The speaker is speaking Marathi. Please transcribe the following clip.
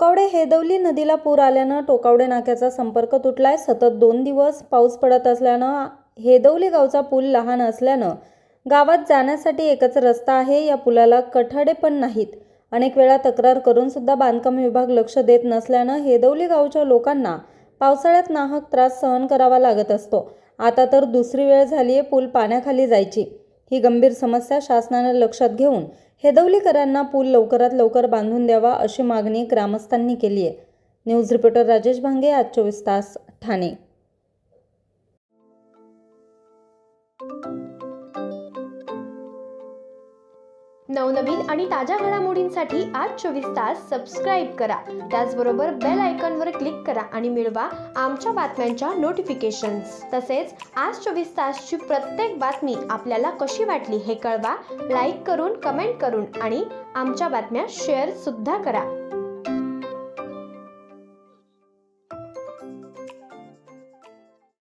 टोकावडे हेदवली नदीला पूर आल्यानं टोकावडे नाक्याचा संपर्क तुटलाय। सतत 2 दिवस पाऊस पडत असल्यानं हेदवली गावचा पूल लहान असल्यानं गावात जाण्यासाठी एकच रस्ता आहे। या पुलाला कठाडे पण नाहीत। अनेक वेळा तक्रार करून सुद्धा बांधकाम विभाग लक्ष देत नसल्यानं हेदवली गावच्या लोकांना पावसाळ्यात नाहक त्रास सहन करावा लागत असतो। आता तर दुसरी वेळ झालीये पूल पाण्याखाली जायची। ही गंभीर समस्या शासनाने लक्षात घेऊन हेदवलीकरांना पूल लवकरात लवकर बांधून द्यावा अशी मागणी ग्रामस्थांनी केली आहे। न्यूज रिपोर्टर राजेश भांगे, आज 24 तास, ठाणे। नवनवीन आणि ताज्या घडामोडींसाठी आज 24 तास सबस्क्राईब करा। त्याचबरोबर बेल आयकॉनवर क्लिक करा आणि मिळवा आमच्या बातम्यांच्या नोटिफिकेशन्स। तसेच आज 24 तासची प्रत्येक बातमी आपल्याला कशी वाटली हे कळवा, लाईक करून, कमेंट करून आणि आमच्या बातम्या शेअर सुद्धा करा।